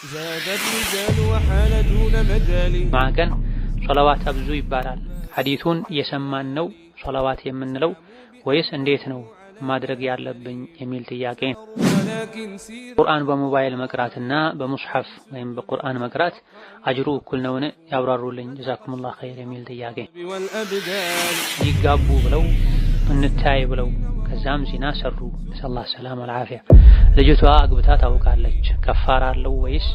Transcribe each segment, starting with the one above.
زاد الرجال وحال دون مجال معكن صلوات أبزو يبارال حديثون يسمان نو صلوات يمن لو ويس انديت نو ማድረግ ያለብኝ የሚል ጥያቄ ነው። ቁርአን በሞባይል መቅራትና በሙስሐፍ ወይም በቁርአን መቅራት አጅሩ እኩል ነውን? ያብራሩልኝ ጀዛኩሙላህ ኸይር የሚል ጥያቄ። ይጋቡ ብለው እንታይ ብለው ከዛም ዚና ሰሩ ሰለላሁ ሰላም ወልዓፊያ። ልጅቷ አግብታ ታውቃለች፣ ከፋራ አለው ወይስ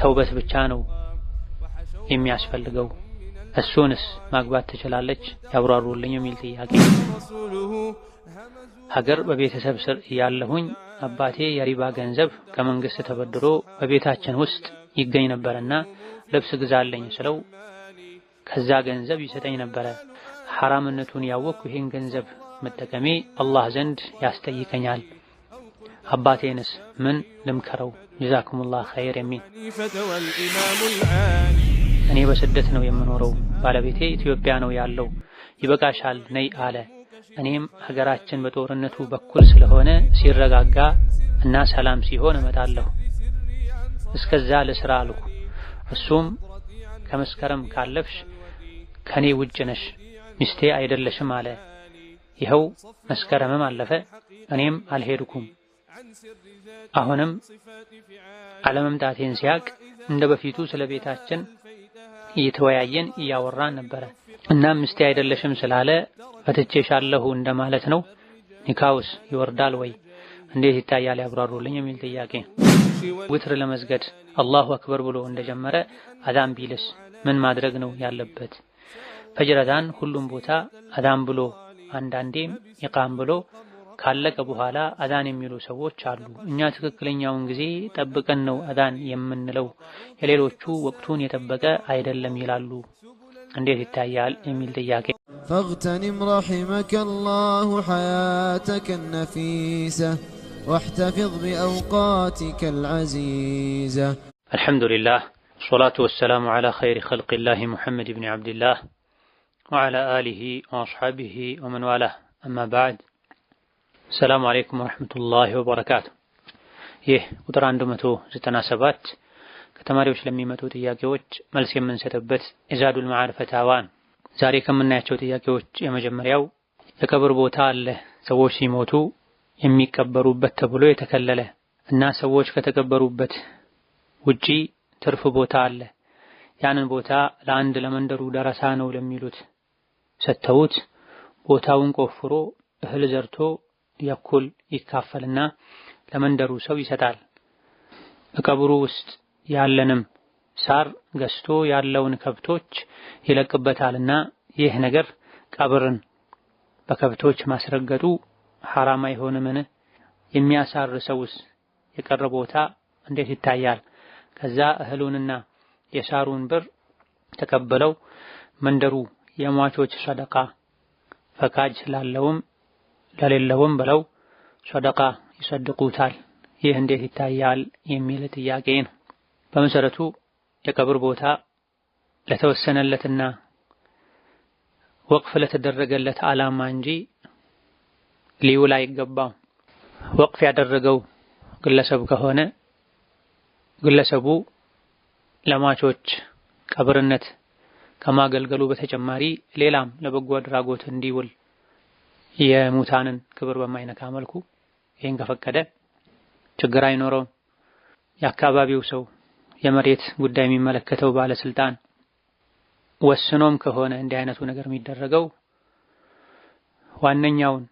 ተውበት ብቻ ነው የሚያስፈልገው? እሱንስ ማግባት ትችላለች? ያብራሩልኝ የሚል ጥያቄ። ሀገር በቤተሰብ ስር ያለሁኝ አባቴ የሪባ ገንዘብ ከመንግስት ተበድሮ በቤታችን ውስጥ ይገኝ ነበርና ልብስ ግዛለኝ ስለው ከዛ ገንዘብ ይሰጠኝ ነበረ። ሐራምነቱን ያወቅኩ ይሄን ገንዘብ መጠቀሜ አላህ ዘንድ ያስጠይቀኛል። አባቴንስ ምን ልምከረው? ጀዛኩሙላህ ኸይር የሚል። እኔ በስደት ነው የምኖረው፣ ባለቤቴ ኢትዮጵያ ነው ያለው። ይበቃሻል ነይ አለ። እኔም ሀገራችን በጦርነቱ በኩል ስለሆነ ሲረጋጋ እና ሰላም ሲሆን እመጣለሁ። እስከዛ ለስራ አልኩ። እሱም ከመስከረም ካለፍሽ ከኔ ውጭ ነሽ፣ ሚስቴ አይደለሽም አለ። ይኸው መስከረምም አለፈ፣ እኔም አልሄድኩም። አሁንም አለመምጣቴን ሲያቅ እንደ በፊቱ ስለ ቤታችን እየተወያየን እያወራን ነበረ። እናም ሚስቴ አይደለሽም ስላለ ፈትቼሻለሁ እንደማለት ነው። ኒካውስ ይወርዳል ወይ? እንዴት ይታያል? ያብራሩልኝ የሚል ጥያቄ። ውትር ለመስገድ አላሁ አክበር ብሎ እንደጀመረ አዛን ቢልስ ምን ማድረግ ነው ያለበት? ፈጅር አዛን ሁሉም ቦታ አዛን ብሎ አንዳንዴም ኢቃም ብሎ ካለቀ በኋላ አዛን የሚሉ ሰዎች አሉ። እኛ ትክክለኛውን ጊዜ ጠብቀን ነው አዛን የምንለው፣ የሌሎቹ ወቅቱን የጠበቀ አይደለም ይላሉ። እንዴት ይታያል የሚል ጥያቄ። فاغتنم رحمك الله حياتك النفيسة واحتفظ بأوقاتك العزيزة. الحمد لله والصلاة والسلام على خير خلق الله محمد بن عبد الله وعلى آله وأصحابه ومن والاه. أما بعد، السلام عليكم ورحمة الله وبركاته. ይህ ቁጥር 197 ከተማሪዎች ለሚመጡ ጥያቄዎች መልስ የምንሰጥበት ኢዛዱል መዓድ ፈታዋን። ዛሬ ከምናያቸው ጥያቄዎች የመጀመሪያው የቀብር ቦታ አለ ሰዎች ሲሞቱ የሚቀበሩበት ተብሎ የተከለለ እና ሰዎች ከተቀበሩበት ውጪ ትርፍ ቦታ አለ። ያንን ቦታ ለአንድ ለመንደሩ ደረሳ ነው ለሚሉት ሰጥተውት ቦታውን ቆፍሮ እህል ዘርቶ ያኩል ይካፈልና ለመንደሩ ሰው ይሰጣል። በቀብሩ ውስጥ ያለንም ሳር ገዝቶ ያለውን ከብቶች ይለቅበታልና ይህ ነገር ቀብርን በከብቶች ማስረገጡ ሐራም አይሆንምን? የሚያሳርሰውስ የቀረ ቦታ እንዴት ይታያል? ከዛ እህሉንና የሳሩን ብር ተቀበለው መንደሩ የሟቾች ሰደቃ ፈቃጅ ላለውም ለሌለውም ብለው ሰደቃ ይሰድቁታል። ይህ እንዴት ይታያል የሚል ጥያቄ ነው። በመሰረቱ የቀብር ቦታ ለተወሰነለትና ወቅፍ ለተደረገለት ዓላማ እንጂ ሊውል አይገባም። ወቅፍ ያደረገው ግለሰብ ከሆነ ግለሰቡ ለሟቾች ቀብርነት ከማገልገሉ በተጨማሪ ሌላም ለበጎ አድራጎት እንዲውል የሙታንን ክብር በማይነካ መልኩ ይህን ከፈቀደ ችግር አይኖረውም። የአካባቢው ሰው የመሬት ጉዳይ የሚመለከተው ባለስልጣን ወስኖም ከሆነ እንዲህ አይነቱ ነገር የሚደረገው ዋነኛውን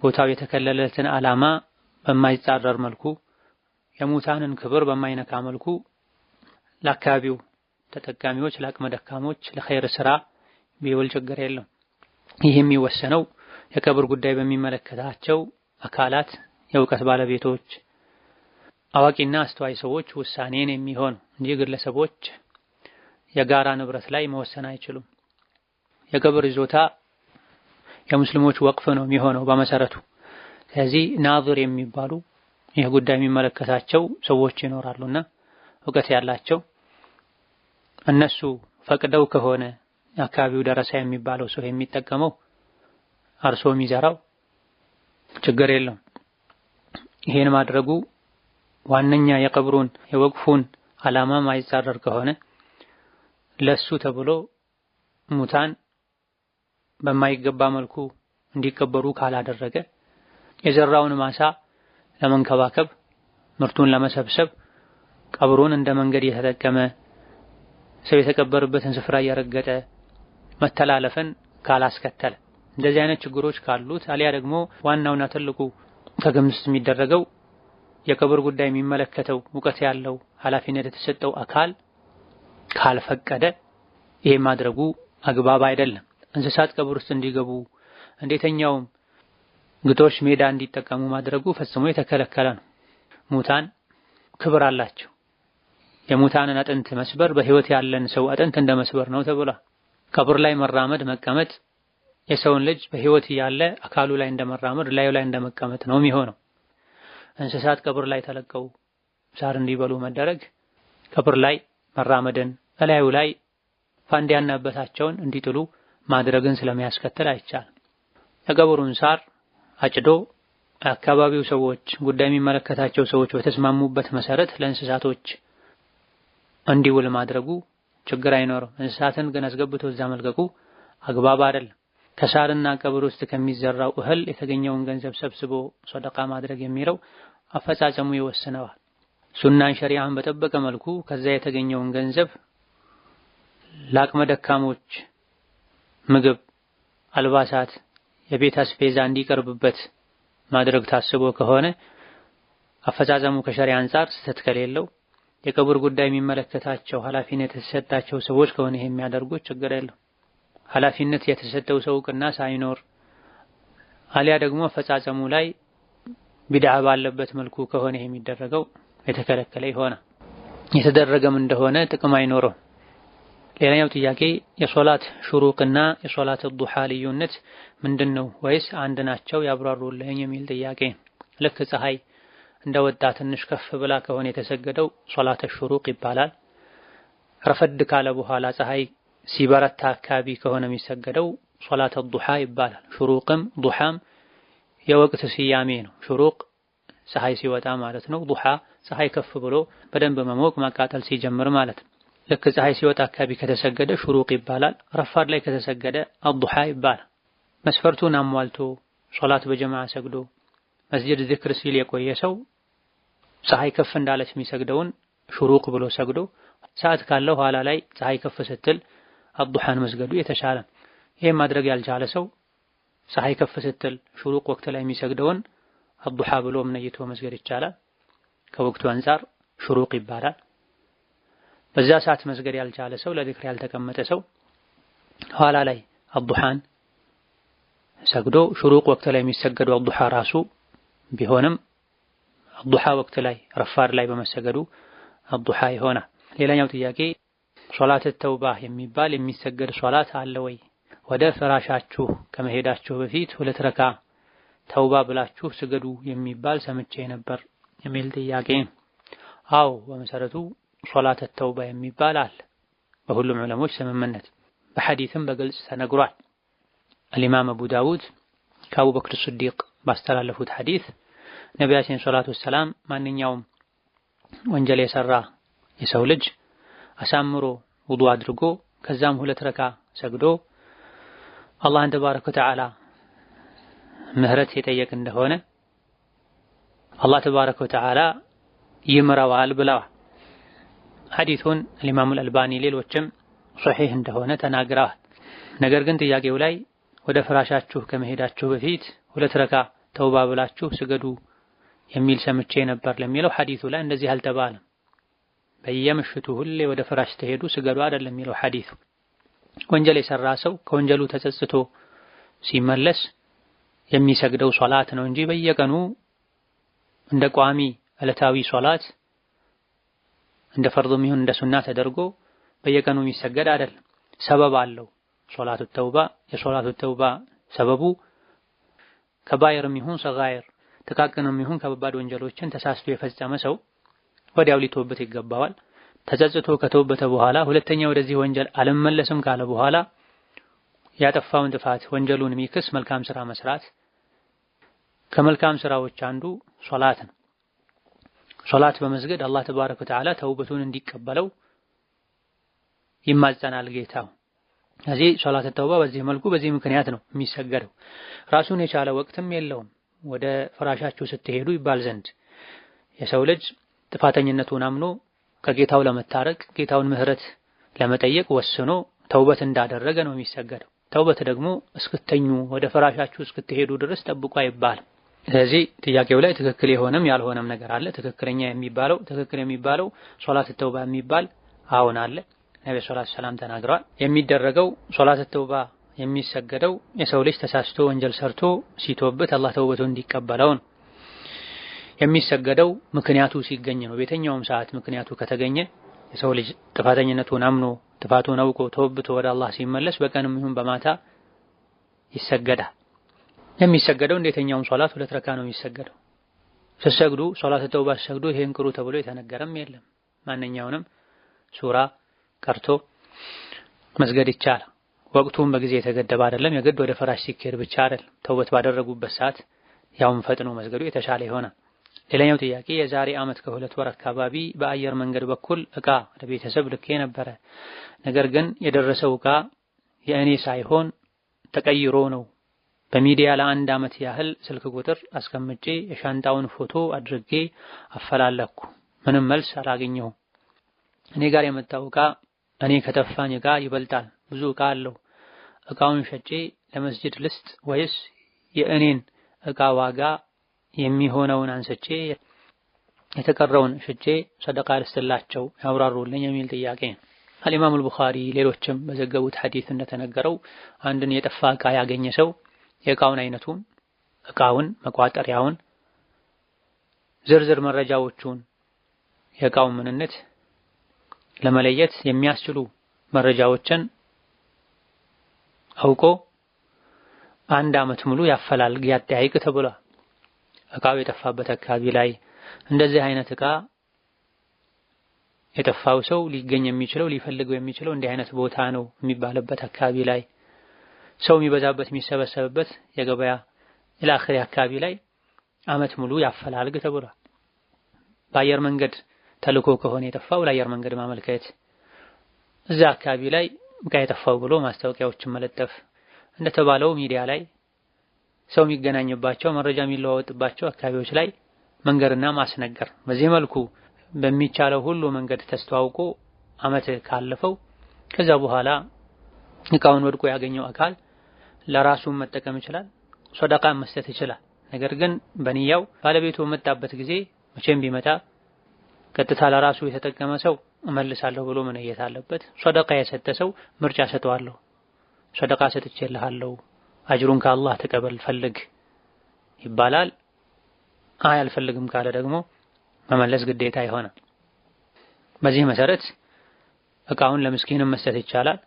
ቦታው የተከለለለትን ዓላማ በማይጻረር መልኩ የሙታንን ክብር በማይነካ መልኩ ለአካባቢው ተጠቃሚዎች፣ ለአቅመ ደካሞች፣ ለኸይር ስራ ቢውል ችግር የለም። ይህ የሚወሰነው የቀብር ጉዳይ በሚመለከታቸው አካላት፣ የእውቀት ባለቤቶች፣ አዋቂና አስተዋይ ሰዎች ውሳኔን የሚሆን እንጂ ግለሰቦች የጋራ ንብረት ላይ መወሰን አይችሉም። የቀብር ይዞታ የሙስሊሞች ወቅፍ ነው የሚሆነው በመሰረቱ። ስለዚህ ናዝር የሚባሉ ይህ ጉዳይ የሚመለከታቸው ሰዎች ይኖራሉና እውቀት ያላቸው እነሱ ፈቅደው ከሆነ አካባቢው ደረሳ የሚባለው ሰው የሚጠቀመው አርሶ የሚዘራው ችግር የለም። ይሄን ማድረጉ ዋነኛ የቀብሩን የወቅፉን ዓላማ ማይጻረር ከሆነ ለሱ ተብሎ ሙታን በማይገባ መልኩ እንዲቀበሩ ካላደረገ የዘራውን ማሳ ለመንከባከብ ምርቱን ለመሰብሰብ ቀብሩን እንደ መንገድ የተጠቀመ ሰው የተቀበረበትን ስፍራ እየረገጠ መተላለፍን ካላስከተለ እንደዚህ አይነት ችግሮች ካሉት አሊያ ደግሞ ዋናውና ትልቁ ከግምት የሚደረገው የቀብር ጉዳይ የሚመለከተው ዕውቀት ያለው ኃላፊነት የተሰጠው አካል ካልፈቀደ ይሄ ማድረጉ አግባብ አይደለም። እንስሳት ቀብር ውስጥ እንዲገቡ እንዴተኛውም ግጦሽ ሜዳ እንዲጠቀሙ ማድረጉ ፈጽሞ የተከለከለ ነው። ሙታን ክብር አላቸው። የሙታንን አጥንት መስበር በህይወት ያለን ሰው አጥንት እንደ መስበር ነው ተብሏል። ቀብር ላይ መራመድ መቀመጥ የሰውን ልጅ በህይወት ያለ አካሉ ላይ እንደመራመድ ላዩ ላይ እንደመቀመጥ ነው የሚሆነው። እንስሳት ቀብር ላይ ተለቀው ሳር እንዲበሉ መደረግ ቀብር ላይ መራመድን ላዩ ላይ ፋንዲያና በታቸውን እንዲጥሉ ማድረግን ስለሚያስከትል አይቻልም። የቀብሩን ሳር አጭዶ አካባቢው ሰዎች ጉዳይ የሚመለከታቸው ሰዎች በተስማሙበት መሰረት ለእንስሳቶች እንዲውል ማድረጉ ችግር አይኖርም። እንስሳትን ግን አስገብቶ እዛ መልቀቁ አግባብ አይደለም። ከሳርና ቀብር ውስጥ ከሚዘራው እህል የተገኘውን ገንዘብ ሰብስቦ ሰደቃ ማድረግ የሚለው አፈጻጸሙ ይወስነዋል። ሱናን ሸሪዓን በጠበቀ መልኩ ከዛ የተገኘውን ገንዘብ ለአቅመ ደካሞች ምግብ፣ አልባሳት፣ የቤት አስቤዛ እንዲቀርብበት ማድረግ ታስቦ ከሆነ አፈጻጸሙ ከሸሪዓ አንፃር ስህተት ከሌለው የቀብር ጉዳይ የሚመለከታቸው ኃላፊነት የተሰጣቸው ሰዎች ከሆነ ይሄ የሚያደርጉት ችግር የለው። ኃላፊነት የተሰጠው ሰው ቅና ሳይኖር አሊያ ደግሞ አፈጻጸሙ ላይ ቢድዓ ባለበት መልኩ ከሆነ ይሄ የሚደረገው የተከለከለ ይሆናል። የተደረገም እንደሆነ ጥቅም አይኖረው። ሌላኛው ጥያቄ የሶላት ሹሩቅና የሶላት ዱሃ ልዩነት ምንድነው ወይስ አንድ ናቸው ያብራሩልኝ የሚል ጥያቄ። ልክ ፀሐይ እንደወጣ ትንሽ ከፍ ብላ ከሆነ የተሰገደው ሶላት ሹሩቅ ይባላል። ረፈድ ካለ በኋላ ፀሐይ ሲበረታ አካባቢ ከሆነ የሚሰገደው ሶላት ዱሃ ይባላል። ሹሩቅም ዱሃም የወቅት ስያሜ ነው። ሹሩቅ ፀሐይ ሲወጣ ማለት ነው። ዱሃ ፀሐይ ከፍ ብሎ በደንብ መሞቅ ማቃጠል ሲጀምር ማለት ነው። ልክ ፀሐይ ሲወጣ አካባቢ ከተሰገደ ሹሩቅ ይባላል። ረፋድ ላይ ከተሰገደ አዱሃ ይባላል። መስፈርቱን አሟልቶ ሶላት በጀማዓ ሰግዶ መስጂድ ዚክር ሲል የቆየ ሰው ፀሐይ ከፍ እንዳለች የሚሰግደውን ሹሩቅ ብሎ ሰግዶ ሰዓት ካለው ኋላ ላይ ፀሐይ ከፍ ስትል አዱሃን መስገዱ የተሻለ። ይሄን ማድረግ ያልቻለ ሰው ፀሐይ ከፍ ስትል ሹሩቅ ወቅት ላይ የሚሰግደውን አዱሃ ብሎ ነይቶ መስገድ ይቻላል። ከወቅቱ አንፃር ሹሩቅ ይባላል። በዛ ሰዓት መስገድ ያልቻለ ሰው ለዚክር ያልተቀመጠ ሰው ኋላ ላይ አዱሃን ሰግዶ ሹሩቅ ወቅት ላይ የሚሰገደው አዱሃ ራሱ ቢሆንም አዱሃ ወቅት ላይ ረፋድ ላይ በመሰገዱ አዱሃ ይሆናል። ሌላኛው ጥያቄ ሶላት ተውባ የሚባል የሚሰገድ ሶላት አለ ወይ? ወደ ፍራሻችሁ ከመሄዳችሁ በፊት 2 ረካ ተውባ ብላችሁ ስገዱ የሚባል ሰምቼ ነበር የሚል ጥያቄ። አዎ በመሰረቱ ሶላት ተውባ የሚባል አለ በሁሉም ዑለሞች ስምምነት፣ በሐዲስም በግልጽ ተነግሯል። الإمام أبو داود كأبو بكر الصديق باستلالفوت حديث ነቢያችን ሰለላሁ ዐለይሂ ወሰለም ማንኛውም ወንጀል የሰራ የሰው ልጅ አሳምሮ ውዱ አድርጎ ከዛም 2 ረካ ሰግዶ አላህን ተባረከ ወተዓላ ምህረት የጠየቅ እንደሆነ አላህ ተባረከ ወተዓላ ይምረዋል ብለዋል። ሐዲሱን الإمام الألباني ሌሎችም ሶሒህ እንደሆነ ተናግረዋል። ነገር ግን ጥያቄው ላይ ወደ ፍራሻችሁ ከመሄዳችሁ በፊት 2 ረካ ተውባ ብላችሁ ስገዱ የሚል ሰምቼ ነበር ለሚለው ሐዲሱ ላይ እንደዚህ አልተባለም። በየምሽቱ ሁሌ ወደ ፍራሽ ተሄዱ ስገዱ አይደለም የሚለው ሐዲሱ። ወንጀል የሰራ ሰው ከወንጀሉ ተጸጽቶ ሲመለስ የሚሰግደው ሶላት ነው እንጂ በየቀኑ እንደ ቋሚ ዕለታዊ ሶላት እንደ ፈርድም ይሁን እንደ ሱና ተደርጎ በየቀኑ የሚሰገድ አይደለም። ሰበብ አለው። ሶላቱ ተውባ የሶላቱ ተውባ ሰበቡ ከባይርም ይሁን ሰጋይር ተቃቅንም ይሁን ከባድ ወንጀሎችን ተሳስቶ የፈጸመ ሰው ወዲያው ሊተውበት ይገባዋል። ተጸጽቶ ከተውበተ በኋላ ሁለተኛ ወደዚህ ወንጀል አልመለስም ካለ በኋላ ያጠፋውን ጥፋት ወንጀሉን የሚክስ መልካም ስራ መስራት። ከመልካም ስራዎች አንዱ ሶላት ነው። ሶላት በመስገድ አላህ ተባረከ ወተዓላ ተውበቱን እንዲቀበለው ይማጸናል ጌታው። ስለዚህ ሶላት ተውባ በዚህ መልኩ በዚህ ምክንያት ነው የሚሰገደው። ራሱን የቻለ ወቅትም የለውም ወደ ፍራሻችሁ ስትሄዱ ይባል ዘንድ የሰው ልጅ ጥፋተኝነቱን አምኖ ከጌታው ለመታረቅ ጌታውን ምህረት ለመጠየቅ ወስኖ ተውበት እንዳደረገ ነው የሚሰገደው። ተውበት ደግሞ እስክተኙ ወደ ፍራሻችሁ እስክትሄዱ ድረስ ጠብቁ አይባልም። ስለዚህ ጥያቄው ላይ ትክክል የሆነም ያልሆነም ነገር አለ። ትክክል የሚባለው ሶላት ተውባ የሚባል አሁን አለ። ነብዩ ሰለላሁ ዐለይሂ ወሰለም ተናግረዋል። የሚደረገው ሶላት ተውባ የሚሰገደው የሰው ልጅ ተሳስቶ ወንጀል ሰርቶ ሲቶበት አላህ ተውበቱን እንዲቀበለው ነው። የሚሰገደው ምክንያቱ ሲገኝ ነው። በየትኛውም ሰዓት ምክንያቱ ከተገኘ የሰው ልጅ ጥፋተኝነቱን አምኖ ጥፋቱን አውቆ ተውብቶ ወደ አላህ ሲመለስ በቀንም ይሁን በማታ ይሰገዳል። የሚሰገደው እንደየትኛውም ሶላት 2 ረካ ነው የሚሰገደው። ሲሰግዱ ሶላት ተውባ ሲሰግዱ ይሄን ቅሩ ተብሎ የተነገረም የለም። ማንኛውንም ሱራ ቀርቶ መስገድ ይቻላል። ወቅቱም በጊዜ የተገደበ አይደለም። የግድ ወደ ፍራሽ ሲኬድ ብቻ አይደለም። ተውበት ባደረጉበት ሰዓት ያውም ፈጥኖ መስገዱ የተሻለ ይሆናል። ሌላኛው ጥያቄ የዛሬ ዓመት ከ2 ወር አካባቢ በአየር መንገድ በኩል እቃ ለቤተሰብ ልኬ ነበረ። ነገር ግን የደረሰው እቃ የእኔ ሳይሆን ተቀይሮ ነው። በሚዲያ ለ1 ዓመት ያህል ስልክ ቁጥር አስቀምጬ የሻንጣውን ፎቶ አድርጌ አፈላለኩ። ምንም መልስ አላገኘሁም። እኔ ጋር የመጣው እቃ እኔ ከተፋኝ እቃ ይበልጣል። ብዙ እቃ አለው። እቃውን ሸጬ ለመስጂድ ልስጥ ወይስ የእኔን እቃ ዋጋ የሚሆነውን አንስቼ የተቀረውን ሽጬ ሰደቃ ልስጥላቸው ያብራሩልኝ የሚል ጥያቄ ነው። አልኢማም አልቡኻሪ ሌሎችም በዘገቡት ሐዲስ እንደተነገረው አንድን የጠፋ እቃ ያገኘ ሰው የእቃውን አይነቱን፣ እቃውን፣ መቋጠሪያውን፣ ዝርዝር መረጃዎቹን፣ የእቃውን ምንነት ለመለየት የሚያስችሉ መረጃዎችን አውቆ 1 ዓመት ሙሉ ያፈላልግ ያጠያይቅ ተብሏል። እቃው የጠፋበት አካባቢ ላይ እንደዚህ አይነት እቃ የጠፋው ሰው ሊገኝ የሚችለው ሊፈልገው የሚችለው እንዲህ አይነት ቦታ ነው የሚባልበት አካባቢ ላይ ሰው የሚበዛበት የሚሰበሰብበት የገበያ ኢላኺሪ አካባቢ ላይ ዓመት ሙሉ ያፈላልግ ተብሏል። በአየር መንገድ ተልኮ ከሆነ የጠፋው ለአየር መንገድ ማመልከት፣ እዛ አካባቢ ላይ እቃ የጠፋው ብሎ ማስታወቂያዎችን መለጠፍ፣ እንደተባለው ሚዲያ ላይ ሰው የሚገናኝባቸው መረጃ የሚለዋወጥባቸው አካባቢዎች ላይ መንገርና ማስነገር። በዚህ መልኩ በሚቻለው ሁሉ መንገድ ተስተዋውቆ ዓመት ካለፈው ከዛ በኋላ እቃውን ወድቆ ያገኘው አካል ለራሱ መጠቀም ይችላል፣ ሶደቃ መስጠት ይችላል። ነገር ግን በንያው ባለቤቱ መጣበት ጊዜ መቼም ቢመጣ ቀጥታ ለራሱ የተጠቀመ ሰው እመልሳለሁ ብሎ መነየት አለበት። ሶደቃ የሰጠ ሰው ምርጫ ሰጠዋለሁ፣ ሶደቃ ሰጥቼልሃለሁ አጅሩን ከአላህ ተቀበል ፈልግ ይባላል። አልፈልግም ካለ ደግሞ መመለስ ግዴታ ይሆናል። በዚህ መሰረት እቃውን ለምስኪንም መስጠት ይቻላል።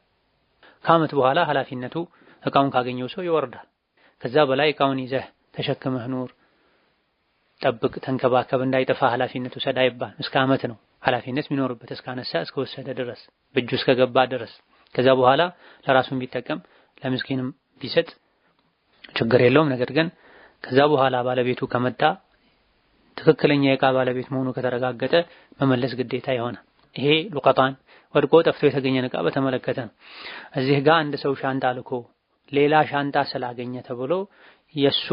ከዓመት በኋላ ኃላፊነቱ እቃውን ካገኘው ሰው ይወርዳል። ከዛ በላይ እቃውን ይዘህ ተሸክመህ ኑር፣ ጠብቅ፣ ተንከባከብ፣ እንዳይጠፋ ኃላፊነቱ ሰዳ ይባል። እስከ ዓመት ነው ኃላፊነት የሚኖርበት እስካነሳ እስከወሰደ ድረስ በእጁ እስከገባ ድረስ። ከዛ በኋላ ለራሱም ቢጠቀም ለምስኪንም ቢሰጥ ችግር የለውም። ነገር ግን ከዛ በኋላ ባለቤቱ ከመጣ ትክክለኛ የእቃ ባለቤት መሆኑ ከተረጋገጠ መመለስ ግዴታ ይሆናል። ይሄ ሉቀጣን ወድቆ ጠፍቶ የተገኘን እቃ በተመለከተ ነው። እዚህ ጋር አንድ ሰው ሻንጣ ልኮ ሌላ ሻንጣ ስላገኘ ተብሎ የሱ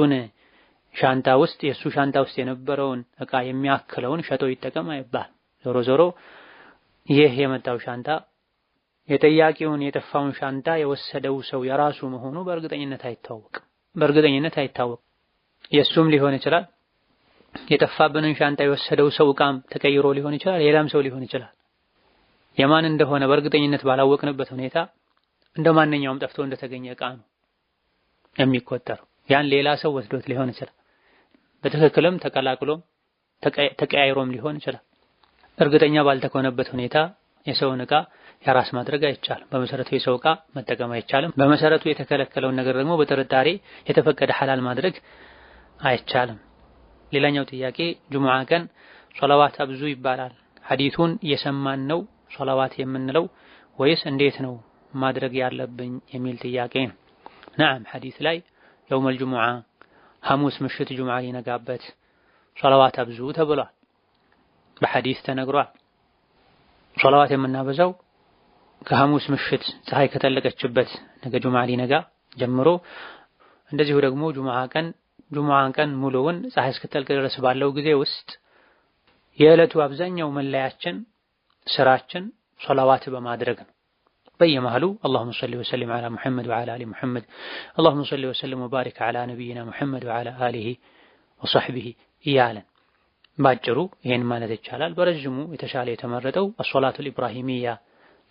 ሻንጣ ውስጥ የነበረውን እቃ የሚያክለውን ሸጦ ይጠቀም አይባል። ዞሮ ዞሮ ይህ የመጣው ሻንጣ የጠያቂውን የጠፋውን ሻንጣ የወሰደው ሰው የራሱ መሆኑ በእርግጠኝነት አይታወቅም። የሱም ሊሆን ይችላል። የጠፋብንን ሻንጣ የወሰደው ሰው እቃም ተቀይሮ ሊሆን ይችላል። ሌላም ሰው ሊሆን ይችላል። የማን እንደሆነ በእርግጠኝነት ባላወቅንበት ሁኔታ እንደማንኛውም ጠፍቶ እንደተገኘ እቃ ነው የሚቆጠረው። ያን ሌላ ሰው ወስዶት ሊሆን ይችላል። በትክክልም ተቀላቅሎም ተቀያይሮም ሊሆን ይችላል። እርግጠኛ ባልተኮነበት ሁኔታ የሰውን እቃ የራስ ማድረግ አይቻልም። በመሰረቱ የሰው እቃ መጠቀም አይቻልም። በመሰረቱ የተከለከለውን ነገር ደግሞ በጥርጣሬ የተፈቀደ ሐላል ማድረግ አይቻልም። ሌላኛው ጥያቄ ጁሙዓ ቀን ሶላዋት አብዙ ይባላል። ሐዲሱን የሰማን ነው ሶላዋት የምንለው ወይስ እንዴት ነው ማድረግ ያለብኝ የሚል ጥያቄ ነው። ነዓም ሐዲስ ላይ የውመል ጁሙዓ ሐሙስ ምሽት ጁሙዓ ሊነጋበት ሶላዋት አብዙ ተብሏል። በሐዲስ ተነግሯል። ሶላዋት የምናበዛው ከሐሙስ ምሽት ፀሐይ ከጠለቀችበት ነገ ጁምዓ ሊነጋ ጀምሮ እንደዚሁ ደግሞ ጁምዓን ቀን ሙሉውን ፀሐይ እስክትጠልቅ ድረስ ባለው ጊዜ ውስጥ የዕለቱ አብዛኛው መለያችን ስራችን ሶላዋት በማድረግ ነው። በየመሃሉ اللهم صل وسلم على محمد وعلى ال محمد اللهم صل وسلم وبارك على نبينا محمد وعلى اله وصحبه እያለን ባጭሩ ይሄን ማለት ይቻላል። በረጅሙ የተሻለ የተመረጠው الصلاه الابراهيميه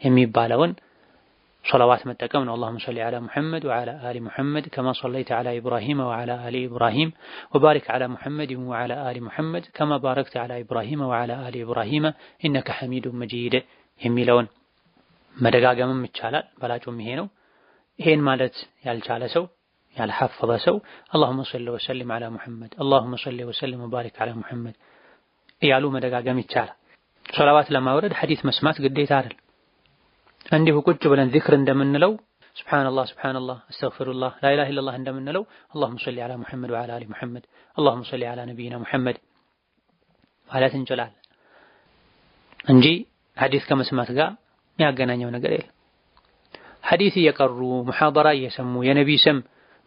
የሚባለውን ሶላዋት መጠቀም ነው። اللهم صل على محمد وعلى ال محمد كما صليت على ابراهيم وعلى ال ابراهيم وبارك على محمد وعلى ال محمد كما باركت على ابراهيم وعلى ال ابراهيم انك حميد مجيد የሚለውን መደጋገምም ይቻላል። በላጩም ይሄ ነው። ይሄን ማለት ያልቻለ ሰው ያልሐፈዘ ሰው اللهم صل وسلم على محمد اللهم صل وسلم وبارك على محمد እያሉ መደጋገም ይቻላል። ሶላዋት ለማውረድ ሐዲስ መስማት ግዴታ አይደል። እንዲሁ ቁጭ ብለን ዚክር እንደምንለው ሱብሃንአላህ ሱብሃንአላህ አስተግፊሩላህ ላ ኢላሃ ኢለላህ እንደምንለው اللهم صل على محمد وعلى ال محمد اللهم صل على نبينا محمد ማለት እንችላለን እንጂ ሐዲስ ከመስማት ጋር የሚያገናኘው ነገር የለም። ሐዲስ እየቀሩ ሙሐደራ እየሰሙ የነቢ ስም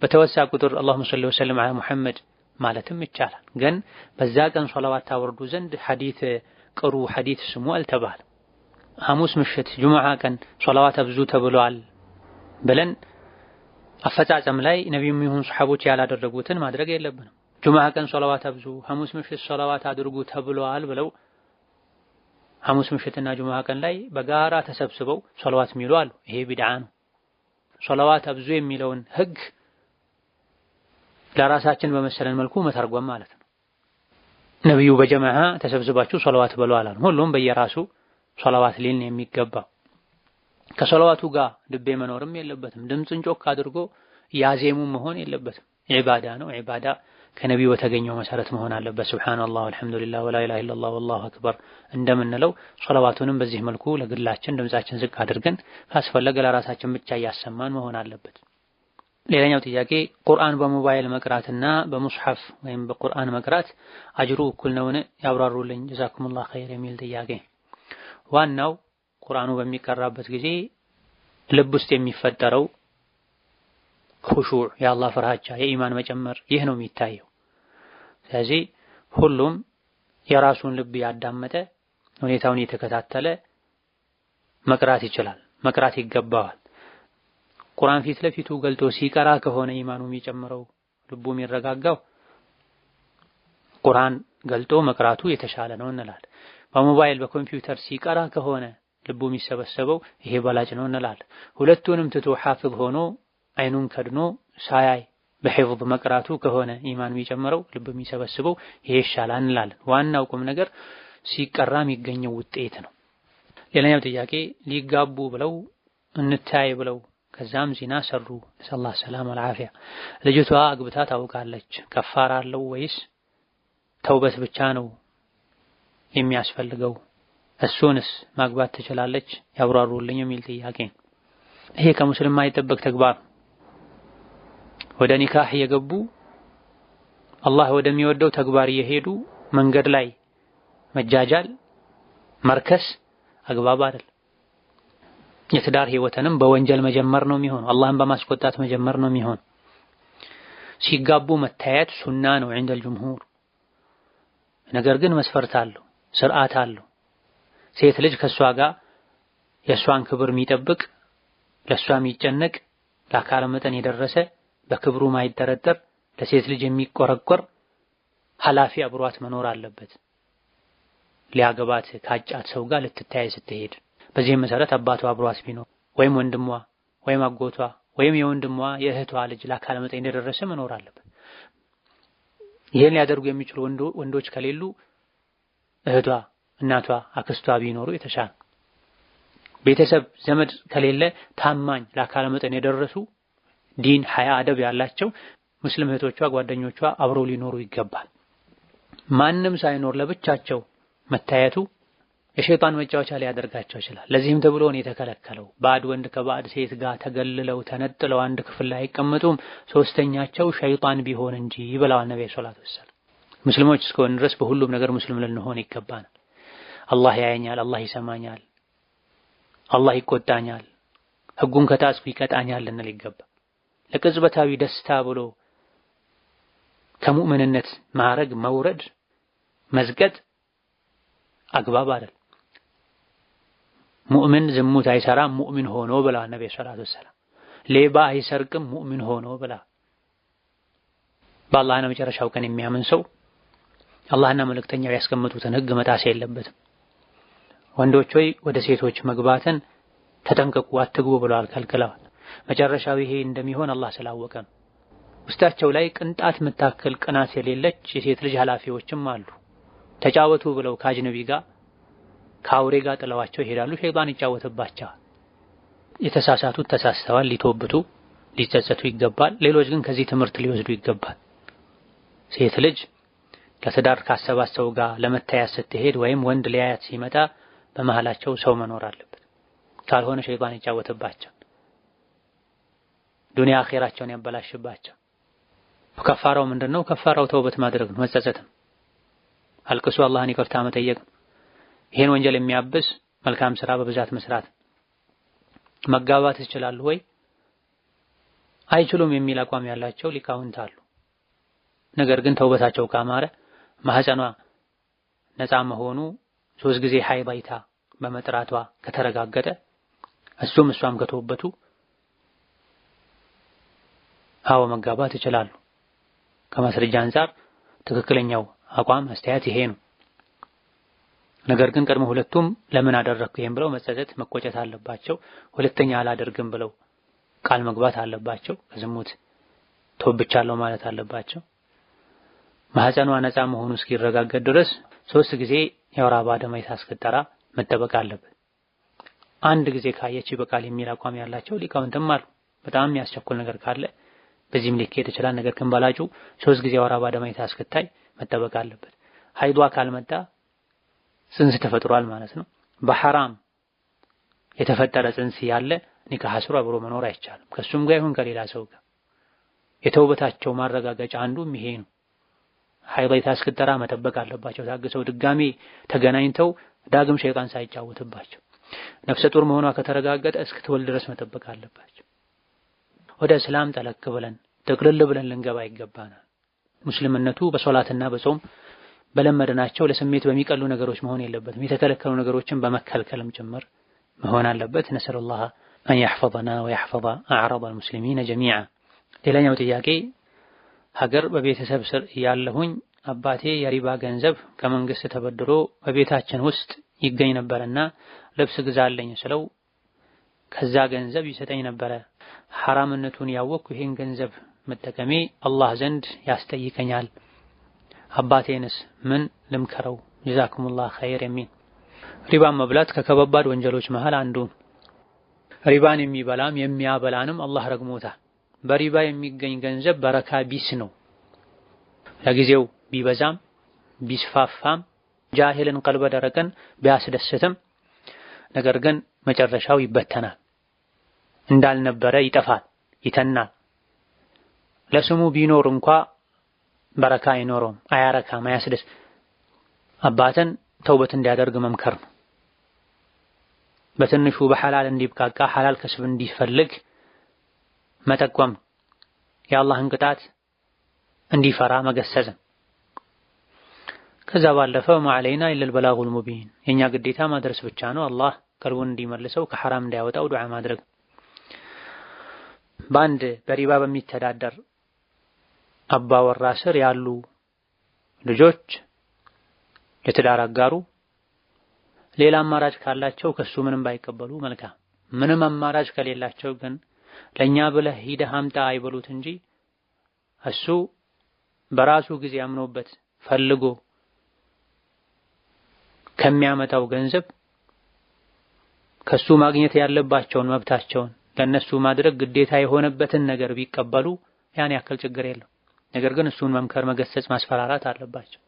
በተወሳ ቁጥር اللهم صل وسلم على محمد ማለትም ይቻላል። ግን በዛ ቀን ሶላዋት ታወርዱ ዘንድ ሐዲስ ቅሩ ሐዲስ ስሙ አልተባለም። ሐሙስ ምሽት ጁምዓ ቀን ሶላዋት አብዙ ተብሏል ብለን አፈጻጸም ላይ ነብዩም ይሁን ሱሐቦች ያላደረጉትን ማድረግ የለብንም። ጁምዓ ቀን ሶላዋት አብዙ፣ ሐሙስ ምሽት ሶላዋት አድርጉ ተብሏል ብለው ሐሙስ ምሽትና ጁምዓ ቀን ላይ በጋራ ተሰብስበው ሶላዋት የሚሉ አሉ። ይሄ ቢድዓ ነው። ሶላዋት አብዙ የሚለውን ህግ ለራሳችን በመሰለን መልኩ መተርጎም ማለት ነው። ነብዩ በጀማዓ ተሰብስባችሁ ሶላዋት በሉ አላሉ። ሁሉም በየራሱ ሶላዋት ሊልን የሚገባው ከሶላዋቱ ጋር ልቤ መኖርም የለበትም። ድምፅን ጮክ አድርጎ ያዜሙ መሆን የለበትም። ዒባዳ ነው። ዒባዳ ከነብዩ በተገኘው መሰረት መሆን አለበት። ሱብሃንአላህ ወልሐምዱሊላህ ወላ ኢላሃ ኢለላህ ወላሁ አክበር እንደምንለው ሶላዋቱንም በዚህ መልኩ ለግላችን ድምፃችን ዝቅ አድርገን ካስፈለገ ለራሳችን ብቻ እያሰማን መሆን አለበት። ሌላኛው ጥያቄ ቁርአን በሞባይል መቅራትና በሙስሐፍ ወይም በቁርአን መቅራት አጅሩ እኩል ነውን? ያብራሩልኝ ጀዛኩሙላህ ኸይር የሚል ጥያቄ። ዋናው ቁርአኑ በሚቀራበት ጊዜ ልብ ውስጥ የሚፈጠረው ኹሹዕ፣ የአላህ ፍርሃቻ፣ የኢማን መጨመር ይህ ነው የሚታየው። ስለዚህ ሁሉም የራሱን ልብ ያዳመጠ ሁኔታውን የተከታተለ መቅራት ይችላል፣ መቅራት ይገባዋል። ቁርአን ፊት ለፊቱ ገልጦ ሲቀራ ከሆነ ኢማኑ የሚጨምረው ልቡ የሚረጋጋው ቁርአን ገልጦ መቅራቱ የተሻለ ነው እንላለን። በሞባይል በኮምፒውተር ሲቀራ ከሆነ ልቡ የሚሰበሰበው ይሄ በላጭ ነው እንላለን። ሁለቱንም ትቶ ሐፊዝ ሆኖ አይኑን ከድኖ ሳያይ በሂፍዝ መቅራቱ ከሆነ ኢማን የሚጨምረው ልብ የሚሰበስበው ይሄ ይሻላል እንላለን። ዋናው ቁም ነገር ሲቀራ የሚገኘው ውጤት ነው። ሌላኛው ጥያቄ ሊጋቡ ብለው እንታይ ብለው ከዛም ዚና ሰሩ ሰለላሁ ዐለይሂ ወሰለም ልጅቷ አግብታ ታውቃለች። ከፋራ አለው ወይስ ተውበት ብቻ ነው የሚያስፈልገው? እሱንስ ማግባት ትችላለች? ያብራሩልኝ የሚል ጥያቄ። ይሄ ከሙስሊም የማይጠበቅ ተግባር። ወደ ኒካህ የገቡ አላህ ወደሚወደው ተግባር የሄዱ መንገድ ላይ መጃጃል መርከስ አግባብ አይደል። የትዳር ህይወትንም በወንጀል መጀመር ነው የሚሆነው። አላህን በማስቆጣት መጀመር ነው የሚሆነው። ሲጋቡ መታየት ሱና ነው عند الجمهور። ነገር ግን መስፈርት አለው፣ ስርዓት አለው። ሴት ልጅ ከሷ ጋር የሷን ክብር የሚጠብቅ ለሷ የሚጨነቅ ለአካለ መጠን የደረሰ በክብሩ ማይደረደር ለሴት ልጅ የሚቆረቆር ኃላፊ አብሯት መኖር አለበት። ሊያገባት ካጫት ሰው ጋር ልትታይ ስትሄድ በዚህ መሰረት አባቷ አብሯት ቢኖር ወይም ወንድሟ ወይም አጎቷ ወይም የወንድሟ የእህቷ ልጅ ለአካለ መጠን የደረሰ መኖር አለበት። ይሄን ሊያደርጉ የሚችሉ ወንዶች ከሌሉ እህቷ፣ እናቷ፣ አክስቷ ቢኖሩ የተሻለ። ቤተሰብ ዘመድ ከሌለ ታማኝ ለአካለ መጠን የደረሱ ዲን ሐያ አደብ ያላቸው ሙስሊም እህቶቿ፣ ጓደኞቿ አብረው ሊኖሩ ይገባል። ማንም ሳይኖር ለብቻቸው መታየቱ የሸይጣን መጫወቻ ሊያደርጋቸው ይችላል። ለዚህም ተብሎ ነው የተከለከለው። ባዕድ ወንድ ከባዕድ ሴት ጋር ተገልለው ተነጥለው አንድ ክፍል ላይ አይቀመጡም ሶስተኛቸው ሸይጣን ቢሆን እንጂ ብለዋል ነብዩ ሰለላሁ ዐለይሂ ወሰለም። ሙስሊሞች እስከሆን ድረስ በሁሉም ነገር ሙስሊም ልንሆን ይገባናል። አላህ ያየኛል፣ አላህ ይሰማኛል፣ አላህ ይቆጣኛል፣ ህጉን ከጣስኩ ይቀጣኛል ልንል ይገባል። ለቅጽበታዊ ደስታ ብሎ ከሙእምንነት ማዕረግ መውረድ መዝቀጥ አግባብ አይደል። ሙእምን ዝሙት አይሰራም ሙእሚን ሆኖ ብላ ነብዩ ሰለላሁ ዐለይሂ ወሰለም። ሌባ አይሰርቅም ሙእሚን ሆኖ ብላ። በአላህና መጨረሻው ቀን የሚያምን ሰው አላህና መልእክተኛው ያስቀመጡትን ህግ መጣስ የለበትም። ወንዶች ሆይ ወደ ሴቶች መግባትን ተጠንቀቁ አትግቡ ብለዋል፣ ከልክለዋል። መጨረሻው ይሄ እንደሚሆን አላህ ስላወቀ ነው። ውስጣቸው ላይ ቅንጣት የምታክል ቅናት የሌለች የሴት ልጅ ኃላፊዎችም አሉ። ተጫወቱ ብለው ከአጅነቢ ጋር ከአውሬ ጋር ጥለዋቸው ይሄዳሉ። ሸይጣን ይጫወትባቸዋል። የተሳሳቱት ተሳስተዋል፣ ሊተውብቱ ሊጸጸቱ ይገባል። ሌሎች ግን ከዚህ ትምህርት ሊወስዱ ይገባል። ሴት ልጅ ለትዳር ካሰባት ሰው ጋር ለመታያት ስትሄድ ወይም ወንድ ሊያያት ሲመጣ በመሃላቸው ሰው መኖር አለበት። ካልሆነ ሸይጣን ይጫወትባቸው፣ ዱንያ አኺራቸውን ያበላሽባቸው። ከፋራው ምንድነው? ከፋራው ተውበት ማድረግ ነው፣ መጸጸትም፣ አልቅሶ አላህን ይቅርታ መጠየቅ። ይሄን ወንጀል የሚያብስ መልካም ስራ በብዛት መስራት። መጋባት ይችላሉ ወይ አይችሉም የሚል አቋም ያላቸው ሊቃውንት አሉ። ነገር ግን ተውበታቸው ካማረ ማህፀኗ ነፃ መሆኑ 3 ጊዜ ሐይድ አይታ በመጥራቷ ከተረጋገጠ እሷም ከተውበቱ አዎ መጋባት ይችላሉ። ከማስረጃ አንፃር ትክክለኛው አቋም አስተያየት ይሄ ነው። ነገር ግን ቀድሞ ሁለቱም ለምን አደረኩ ይሄን ብለው መጸጸት መቆጨት አለባቸው። ሁለተኛ አላደርግም ብለው ቃል መግባት አለባቸው። ከዝሙት ተውብቻለሁ ማለት አለባቸው። ማህፀኗ ነፃ መሆኑ እስኪረጋገጥ ድረስ 3 ጊዜ የወር አበባ ደም አይታ እስክትጠራ መጠበቅ አለበት። አንድ ጊዜ ካየች በቃል የሚል አቋም ያላቸው ሊቃውንትም አሉ። በጣም የሚያስቸኩል ነገር ካለ በዚህም ሊኬድ ይችላል። ነገር ግን ባላጩ 3 ጊዜ የወር አበባ ደም አይታ እስክታይ መጠበቅ አለበት። ሀይዷ ካልመጣ ጽንስ ተፈጥሯል ማለት ነው። በሐራም የተፈጠረ ጽንስ ያለ ኒካህ አስሮ አብሮ መኖር አይቻልም። ከሱም ጋር ይሁን ከሌላ ሰው ጋር። የተውበታቸው ማረጋገጫ አንዱም ይሄ ነው። ሀይድ አይታ እስክትጠራ መጠበቅ አለባቸው። ታግሰው ድጋሚ ተገናኝተው ዳግም ሸይጣን ሳይጫወትባቸው። ነፍሰ ጡር መሆኗ ከተረጋገጠ እስክትወልድ ድረስ መጠበቅ አለባቸው። ወደ እስላም ጠለቅ ብለን ጥቅልል ብለን ልንገባ ይገባናል። ሙስሊምነቱ በሶላትና በጾም በለመድናቸው ለስሜት በሚቀሉ ነገሮች መሆን የለበትም። የተከለከሉ ነገሮችን በመከልከልም ጭምር መሆን አለበት። ነስአሉላህ አን يحفظنا ويحفظ أعراض المسلمين جميعا። ሌላኛው ጥያቄ ሀገር በቤተሰብ ስር ያለሁኝ አባቴ የሪባ ገንዘብ ከመንግስት ተበድሮ በቤታችን ውስጥ ይገኝ ነበርና ልብስ ግዛልኝ ስለው ከዛ ገንዘብ ይሰጠኝ ነበረ። ሐራምነቱን ያወቅኩ ይሄን ገንዘብ መጠቀሜ አላህ ዘንድ ያስጠይቀኛል። አባቴንስ ምን ልምከረው? ጀዛኩሙላህ ኸይር የሚል። ሪባን መብላት ከከባድ ወንጀሎች መሃል አንዱ። ሪባን የሚበላም የሚያበላንም አላህ ረግሞታል። በሪባ የሚገኝ ገንዘብ በረካ ቢስ ነው። ለጊዜው ቢበዛም ቢስፋፋም ጃሂልን ቀልበ ደረቅን ቢያስደስትም ነገር ግን መጨረሻው ይበተናል፣ እንዳልነበረ ይጠፋል፣ ይተናል። ለስሙ ቢኖር እንኳ በረካ አይኖረውም፣ አያረካም፣ አያስደስ። አባትን ተውበት እንዲያደርግ መምከር ነው። በትንሹ በሐላል እንዲብቃቃ ሐላል ከስብ እንዲፈልግ መጠቆም፣ የአላህን ቅጣት እንዲፈራ መገሰጽ። ከዛ ባለፈ ማዕለይና ኢለል በላጉል ሙቢን፣ የኛ ግዴታ ማድረስ ብቻ ነው። አላህ ቀልቡን እንዲመልሰው ከሐራም እንዳያወጣው ዱዓ ማድረግ። በአንድ በሪባ በሚተዳደር አባወራ ስር ያሉ ልጆች የትዳር አጋሩ ሌላ አማራጭ ካላቸው ከሱ ምንም ባይቀበሉ መልካም። ምንም አማራጭ ከሌላቸው ግን ለኛ ብለህ ሂደህ አምጣ አይበሉት እንጂ እሱ በራሱ ጊዜ አምኖበት ፈልጎ ከሚያመጣው ገንዘብ ከሱ ማግኘት ያለባቸውን መብታቸውን ለነሱ ማድረግ ግዴታ የሆነበትን ነገር ቢቀበሉ ያን ያክል ችግር የለው። ነገር ግን እሱን መምከር፣ መገሰጽ፣ ማስፈራራት አለባቸው።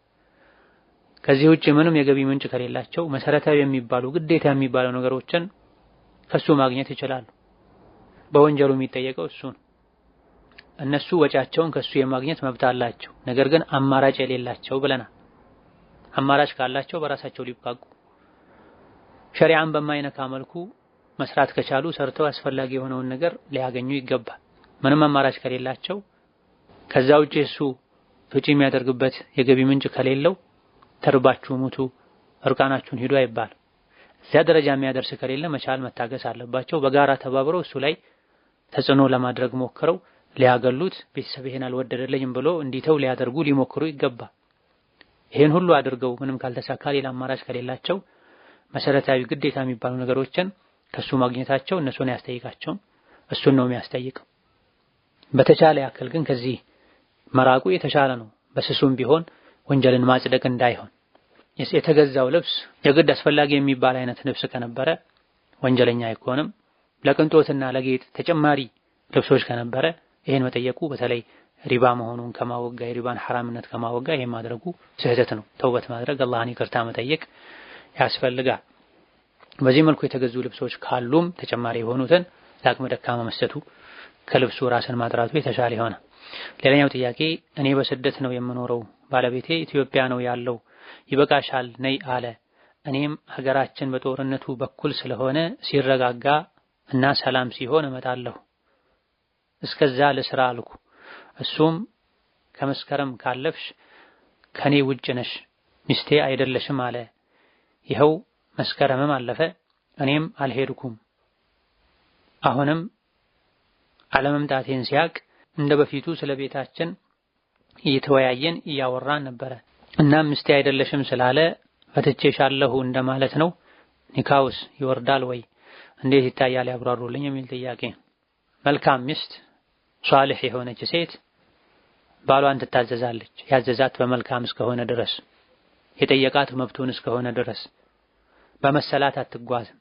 ከዚህ ውጪ ምንም የገቢ ምንጭ ከሌላቸው መሰረታዊ የሚባሉ ግዴታ የሚባሉ ነገሮችን ከሱ ማግኘት ይችላሉ። በወንጀሉ የሚጠየቀው እሱ ነው። እነሱ ወጪያቸውን ከሱ የማግኘት መብት አላቸው። ነገር ግን አማራጭ የሌላቸው ብለናል። አማራጭ ካላቸው በራሳቸው ሊብቃቁ ሸሪዓን በማይነካ መልኩ መስራት ከቻሉ ሰርተው አስፈላጊ የሆነውን ነገር ሊያገኙ ይገባል። ምንም አማራጭ ከሌላቸው ከዛ ውጪ እሱ ፍጪ የሚያደርግበት የገቢ ምንጭ ከሌለው ተርባችሁ ሙቱ፣ እርቃናችሁን ሂዱ አይባል። እዚያ ደረጃ የሚያደርስ ከሌለ መቻል መታገስ አለባቸው። በጋራ ተባብረው እሱ ላይ ተጽዕኖ ለማድረግ ሞክረው ሊያገሉት ቤተሰብ ይሄን አልወደደልኝም ብሎ እንዲተው ሊያደርጉ ሊሞክሩ ይገባል። ይሄን ሁሉ አድርገው ምንም ካልተሳካ ሌላ አማራጭ ከሌላቸው መሰረታዊ ግዴታ የሚባሉ ነገሮችን ከሱ ማግኘታቸው እነሱን ያስጠይቃቸው፣ እሱን ነው የሚያስጠይቀው። በተቻለ ያክል ግን ከዚህ መራቁ የተሻለ ነው። በስሱም ቢሆን ወንጀልን ማጽደቅ እንዳይሆን የተገዛው ልብስ የግድ አስፈላጊ የሚባል አይነት ልብስ ከነበረ ወንጀለኛ አይሆንም። ለቅንጦትና ለጌጥ ተጨማሪ ልብሶች ከነበረ ይሄን መጠየቁ በተለይ ሪባ መሆኑን ከማወጋ የሪባን ሐራምነት ከማወጋ ይሄን ማድረጉ ስህተት ነው። ተውበት ማድረግ አላህን ይቅርታ መጠየቅ ያስፈልጋል። በዚህ መልኩ የተገዙ ልብሶች ካሉም ተጨማሪ የሆኑትን ለአቅመ ደካማ መስጠቱ ከልብሱ ራስን ማጥራቱ የተሻለ ይሆናል። ሌላኛው ጥያቄ እኔ በስደት ነው የምኖረው፣ ባለቤቴ ኢትዮጵያ ነው ያለው፣ ይበቃሻል ነይ አለ። እኔም ሀገራችን በጦርነቱ በኩል ስለሆነ ሲረጋጋ እና ሰላም ሲሆን እመጣለሁ፣ እስከዛ ለስራ አልኩ። እሱም ከመስከረም ካለፍሽ ከኔ ውጭ ነሽ ሚስቴ አይደለሽም አለ። ይኸው መስከረምም አለፈ፣ እኔም አልሄድኩም። አሁንም አለመምጣቴን ሲያቅ እንደ በፊቱ ስለ ቤታችን እየተወያየን እያወራን ነበረ። እናም ሚስቴ አይደለሽም ስላለ ፈትቼሻለሁ እንደማለት ነው። ኒካውስ ይወርዳል ወይ? እንዴት ይታያል? ያብራሩልኝ የሚል ጥያቄ። መልካም ሚስት ሷሊህ የሆነች ሴት ባሏን ትታዘዛለች። ያዘዛት በመልካም እስከሆነ ድረስ፣ የጠየቃት መብቱን እስከሆነ ድረስ በመሰላት አትጓዝም።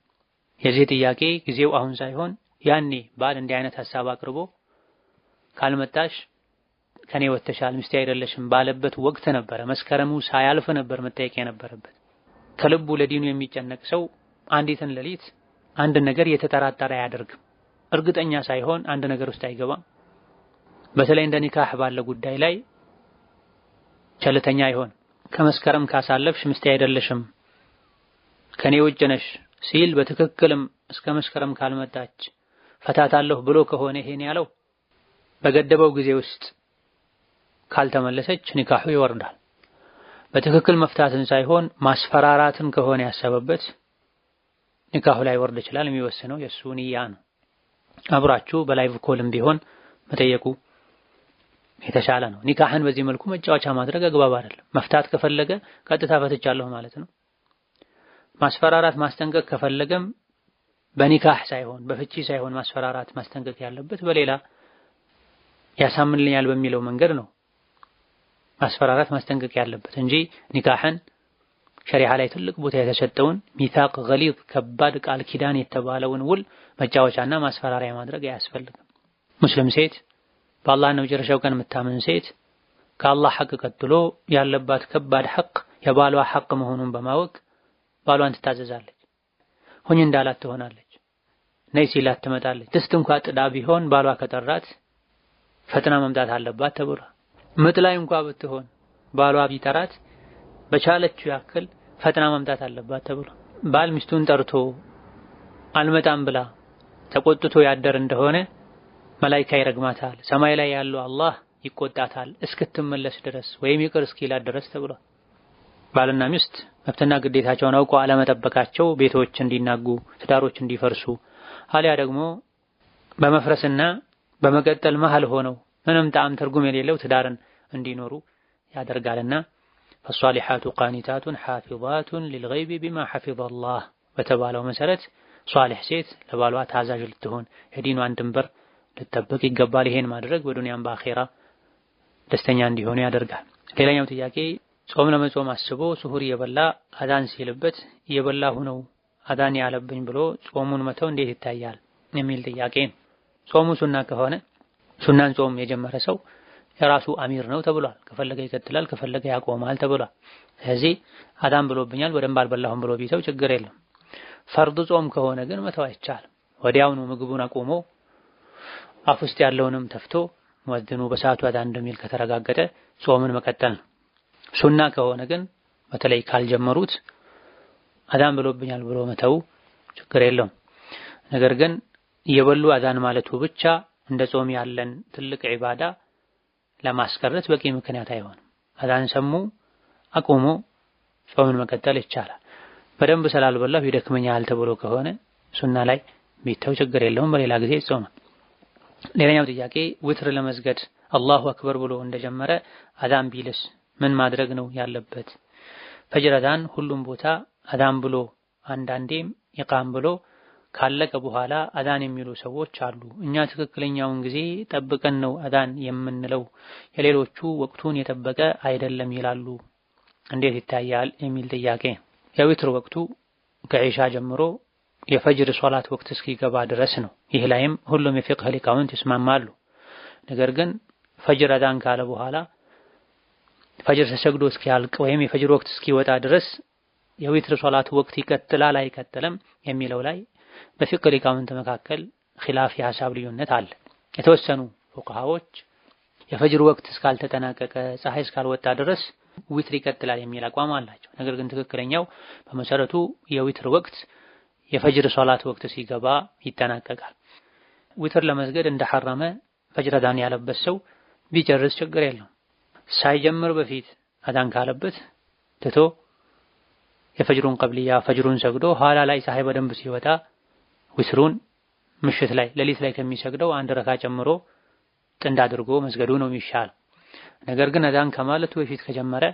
የዚህ ጥያቄ ጊዜው አሁን ሳይሆን ያኔ ባል እንዲህ አይነት ሐሳብ አቅርቦ ካልመጣሽ ከኔ ወተሻል ሚስቴ አይደለሽም ባለበት ወቅት ነበረ። መስከረሙ ሳያልፍ ነበር መጠየቅ የነበረበት። ከልቡ ለዲኑ የሚጨነቅ ሰው አንዲትን ሌሊት አንድ ነገር የተጠራጠረ አያደርግም። እርግጠኛ ሳይሆን አንድ ነገር ውስጥ አይገባም። በተለይ እንደ ኒካህ ባለ ጉዳይ ላይ ቸልተኛ አይሆን። ከመስከረም ካሳለፍሽ ሚስቴ አይደለሽም ከኔ ውጭ ነሽ ሲል በትክክልም እስከ መስከረም ካልመጣች ፈታታለሁ ብሎ ከሆነ ይሄን ያለው በገደበው ጊዜ ውስጥ ካልተመለሰች ኒካሁ ይወርዳል። በትክክል መፍታትን ሳይሆን ማስፈራራትን ከሆነ ያሰበበት ኒካሁ ላይ ወርድ ይችላል። የሚወስነው የሱ ንያ ነው። አብራችሁ በላይቭ ኮልም ቢሆን መጠየቁ የተሻለ ነው። ኒካህን በዚህ መልኩ መጫወቻ ማድረግ አግባብ አይደለም። መፍታት ከፈለገ ቀጥታ ፈትቻለሁ ማለት ነው። ማስፈራራት ማስጠንቀቅ ከፈለገም በኒካህ ሳይሆን በፍቺ ሳይሆን ማስፈራራት ማስጠንቀቅ ያለበት በሌላ ያሳምንልኛል በሚለው መንገድ ነው ማስፈራራት ማስጠንቀቅ ያለበት እንጂ ኒካህን ሸሪዓ ላይ ትልቅ ቦታ የተሰጠውን ሚታቅ ገሊዝ ከባድ ቃል ኪዳን የተባለውን ውል መጫወቻና ማስፈራሪያ ማድረግ አያስፈልግም። ሙስሊም ሴት በአላህና በመጨረሻው ቀን የምታምን ሴት ከአላህ ሐቅ ቀጥሎ ያለባት ከባድ ሐቅ የባሏ ሐቅ መሆኑን በማወቅ ባሏን ትታዘዛለች። ሁኝ እንዳላት ትሆናለች። ነይ ሲላት ትመጣለች። ድስት እንኳን ጥዳ ቢሆን ባሏ ከጠራት ፈጥና መምጣት አለባት ተብሏል። ምጥ ላይ እንኳን ብትሆን ባሏ ቢጠራት በቻለችው ያክል ፈጥና መምጣት አለባት ተብሏል። ባል ሚስቱን ጠርቶ አልመጣም ብላ ተቆጥቶ ያደር እንደሆነ መላኢካ ይረግማታል። ሰማይ ላይ ያለው አላህ ይቆጣታል እስክትመለስ ድረስ ወይም ይቅር እስኪላት ድረስ ተብሏል። ባልና ሚስት መብትና ግዴታቸውን አውቀው አለመጠበቃቸው ቤቶች እንዲናጉ፣ ትዳሮች እንዲፈርሱ አሊያ ደግሞ በመፍረስና በመቀጠል መሃል ሆነው ምንም ጣዕም ትርጉም የሌለው ትዳርን እንዲኖሩ ያደርጋልና ፈሷሊሓቱ ቃኒታቱን ሓፊዛቱን ሊልገይቢ ቢማ ሐፊዘ አላህ በተባለው መሰረት ሷሊህ ሴት ለባሏ ታዛዥ ልትሆን የዲኗን ድንበር ልትጠብቅ ይገባል። ይሄን ማድረግ በዱንያም በአኼራ ደስተኛ እንዲሆኑ ያደርጋል። ሌላኛው ጥያቄ ጾም ለመጾም አስቦ ስሁር እየበላ አዳን ሲልበት እየበላሁ ነው አዳን ያለብኝ ብሎ ጾሙን መተው እንዴት ይታያል የሚል ጥያቄ። ጾሙ ሱና ከሆነ ሱናን ጾም የጀመረ ሰው የራሱ አሚር ነው ተብሏል። ከፈለገ ይቀጥላል፣ ከፈለገ ያቆማል ተብሏል። ስለዚህ አዳን ብሎብኛል በደንብ አልበላሁም ብሎ ቢተው ችግር የለም። ፈርድ ጾም ከሆነ ግን መተው አይቻልም። ወዲያውኑ ምግቡን አቁሞ አፍ ውስጥ ያለውንም ተፍቶ ሙአዚኑ በሰዓቱ አዳን እንደሚል ከተረጋገጠ ጾምን መቀጠል ነው። ሱና ከሆነ ግን በተለይ ካልጀመሩት አዛን ብሎብኛል ብሎ መተው ችግር የለውም። ነገር ግን እየበሉ አዛን ማለቱ ብቻ እንደ ጾም ያለን ትልቅ ዒባዳ ለማስቀረት በቂ ምክንያት አይሆንም። አዛን ሰሙ አቁሞ ጾምን መቀጠል ይቻላል። በደንብ ስላልበላሁ ይደክመኛል ተብሎ ከሆነ ሱና ላይ ቢተው ችግር የለውም፣ በሌላ ጊዜ ይጾማል። ሌላኛው ጥያቄ ዊትር ለመስገድ አላሁ አክበር ብሎ እንደጀመረ አዛን ቢልስ ምን ማድረግ ነው ያለበት? ፈጅር አዛን ሁሉም ቦታ አዛን ብሎ አንዳንዴም ኢቃም ብሎ ካለቀ በኋላ አዛን የሚሉ ሰዎች አሉ። እኛ ትክክለኛውን ጊዜ ጠብቀን ነው አዛን የምንለው፣ የሌሎቹ ወቅቱን የጠበቀ አይደለም ይላሉ። እንዴት ይታያል የሚል ጥያቄ። የዊትር ወቅቱ ከኢሻ ጀምሮ የፈጅር ሶላት ወቅት እስኪገባ ድረስ ነው። ይህ ላይም ሁሉም የፊቅህ ሊቃውንት ይስማማሉ። ነገር ግን ፈጅር አዛን ካለ በኋላ ፈጅር ተሰግዶ እስኪያልቅ ወይም የፈጅር ወቅት እስኪወጣ ድረስ የዊትር ሶላት ወቅት ይቀጥላል አይቀጥልም የሚለው ላይ በፊቅህ ሊቃውንት መካከል ኺላፍ የሐሳብ ልዩነት አለ። የተወሰኑ ፉቅሃዎች የፈጅር ወቅት እስካልተጠናቀቀ ፀሐይ እስካልወጣ ድረስ ዊትር ይቀጥላል የሚል አቋም አላቸው። ነገር ግን ትክክለኛው በመሰረቱ የዊትር ወቅት የፈጅር ሶላት ወቅት ሲገባ ይጠናቀቃል። ዊትር ለመስገድ እንደሐረመ ፈጅር አዛን ያለበት ሰው ቢጨርስ ችግር የለውም። ሳይጀምር በፊት አዛን ካለበት ትቶ የፈጅሩን ቀብልያ ፈጅሩን ሰግዶ ኋላ ላይ ፀሐይ በደንብ ሲወጣ ዊትሩን ምሽት ላይ ሌሊት ላይ ከሚሰግደው አንድ ረካ ጨምሮ ጥንድ አድርጎ መስገዱ ነው የሚሻለው። ነገር ግን አዛን ከማለቱ በፊት ከጀመረ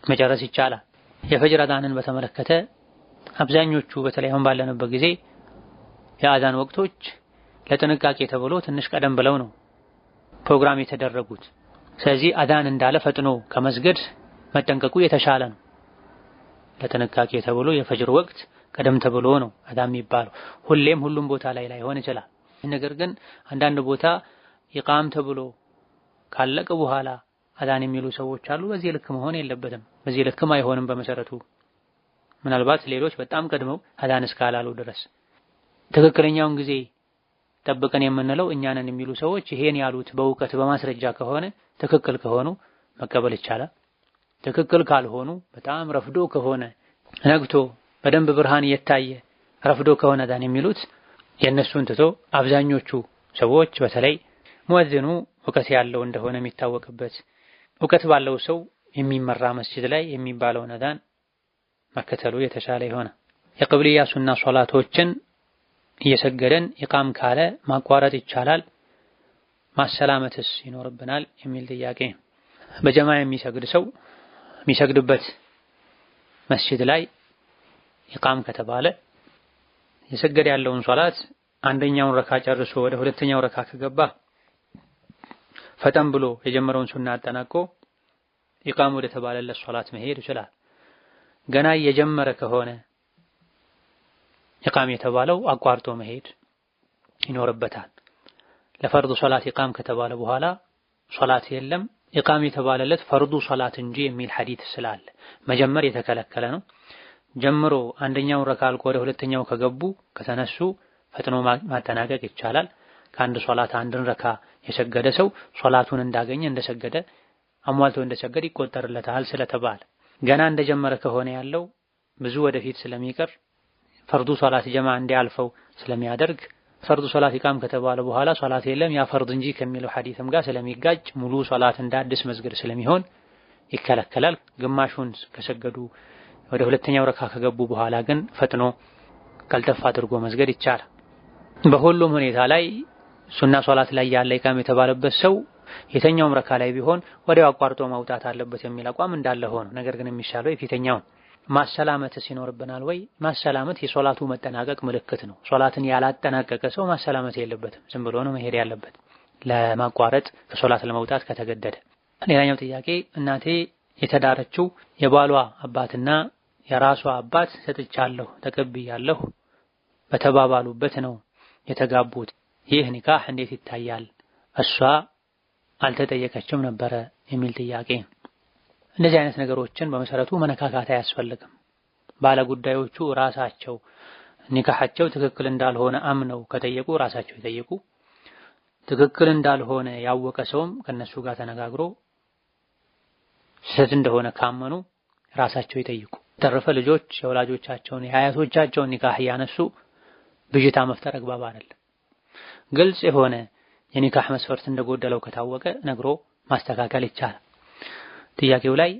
መጨረስ ይቻላል። የፈጅር አዛንን በተመለከተ አብዛኞቹ በተለይ አሁን ባለንበት ጊዜ የአዛን ወቅቶች ለጥንቃቄ ተብሎ ትንሽ ቀደም ብለው ነው ፕሮግራም የተደረጉት። ስለዚህ አዛን እንዳለ ፈጥኖ ከመስገድ መጠንቀቁ የተሻለ ነው። ለጥንቃቄ ተብሎ የፈጅር ወቅት ቀደም ተብሎ ነው አዛን የሚባለው። ሁሉም ቦታ ላይ ላይሆን ይችላል። ነገር ግን አንዳንድ ቦታ ኢቃም ተብሎ ካለቀ በኋላ አዛን የሚሉ ሰዎች አሉ። በዚህ ልክ መሆን የለበትም። በዚህ ልክም አይሆንም በመሰረቱ። ምናልባት ሌሎች በጣም ቀድመው አዛን እስካላሉ ድረስ ትክክለኛውን ጊዜ ጠብቀን የምንለው እኛ ነን የሚሉ ሰዎች ይሄን ያሉት በእውቀት በማስረጃ ከሆነ ትክክል ከሆኑ መቀበል ይቻላል። ትክክል ካልሆኑ በጣም ረፍዶ ከሆነ ነግቶ በደንብ ብርሃን እየታየ ረፍዶ ከሆነ አዛን የሚሉት የነሱን ትቶ አብዛኞቹ ሰዎች በተለይ ሙእዚኑ እውቀት ያለው እንደሆነ የሚታወቅበት እውቀት ባለው ሰው የሚመራ መስጂድ ላይ የሚባለውን አዛን መከተሉ የተሻለ ይሆናል። የቅብልያ ሱና ሶላቶችን እየሰገደን ኢቃም ካለ ማቋረጥ ይቻላል? ማሰላመትስ ይኖርብናል የሚል ጥያቄ። በጀማ የሚሰግድ ሰው የሚሰግድበት መስጂድ ላይ ኢቃም ከተባለ የሰገደ ያለውን ሶላት አንደኛውን ረካ ጨርሶ ወደ ሁለተኛው ረካ ከገባ ፈጠን ብሎ የጀመረውን ሱና አጠናቆ ኢቃም ወደ ተባለለት ሶላት መሄድ ይችላል። ገና እየጀመረ ከሆነ ኢቃም የተባለው አቋርጦ መሄድ ይኖርበታል። ለፈርዱ ሶላት ኢቃም ከተባለ በኋላ ሶላት የለም ኢቃም የተባለለት ፈርዱ ሶላት እንጂ የሚል ሐዲስ ስላለ መጀመር የተከለከለ ነው። ጀምሮ አንደኛውን ረካ አልቆ ወደ ሁለተኛው ከገቡ ከተነሱ ፈጥኖ ማጠናቀቅ ይቻላል። ከአንድ ሶላት አንድን ረካ የሰገደ ሰው ሶላቱን እንዳገኘ እንደሰገደ አሟልቶ እንደሰገደ ይቆጠርለታል ስለተባለ ገና እንደጀመረ ከሆነ ያለው ብዙ ወደፊት ስለሚቀር ፈርዱ ሶላት ጀማ እንዲያልፈው ስለሚያደርግ ፈርዱ ሶላት ኢቃም ከተባለ በኋላ ሶላት የለም ያ ፈርድ እንጂ ከሚለው ሐዲስም ጋር ስለሚጋጭ ሙሉ ሶላት እንደ አዲስ መስገድ ስለሚሆን ይከለከላል። ግማሹን ከሰገዱ ወደ ሁለተኛው ረካ ከገቡ በኋላ ግን ፈጥኖ ቀልጠፍ አድርጎ መስገድ ይቻላል። በሁሉም ሁኔታ ላይ ሱና ሶላት ላይ ያለ ኢቃም የተባለበት ሰው የተኛውም ረካ ላይ ቢሆን ወዲያው አቋርጦ መውጣት አለበት የሚል አቋም እንዳለ ሆኖ ነገር ግን የሚሻለው የፊተኛው። ማሰላመትስ ይኖርብናል ወይ? ማሰላመት የሶላቱ መጠናቀቅ ምልክት ነው። ሶላትን ያላጠናቀቀ ሰው ማሰላመት የለበትም። ዝም ብሎ ነው መሄድ ያለበት ለማቋረጥ ከሶላት ለመውጣት ከተገደደ። ሌላኛው ጥያቄ እናቴ የተዳረችው የባሏ አባትና የራሷ አባት ሰጥቻለሁ ተቀብያለሁ በተባባሉበት ነው የተጋቡት። ይህ ኒካህ እንዴት ይታያል? እሷ አልተጠየቀችም ነበረ የሚል ጥያቄ። እንደዚህ አይነት ነገሮችን በመሰረቱ መነካካት አያስፈልግም። ባለጉዳዮቹ ራሳቸው ኒካሃቸው ትክክል እንዳልሆነ አምነው ከጠየቁ ራሳቸው ይጠይቁ። ትክክል እንዳልሆነ ያወቀ ሰውም ከነሱ ጋር ተነጋግሮ ስህተት እንደሆነ ካመኑ ራሳቸው ይጠይቁ። ተረፈ ልጆች የወላጆቻቸውን የአያቶቻቸውን ኒካህ እያነሱ ብዥታ መፍጠር አግባብ አይደለም። ግልጽ የሆነ የኒካህ መስፈርት እንደጎደለው ከታወቀ ነግሮ ማስተካከል ይቻላል። ጥያቄው ላይ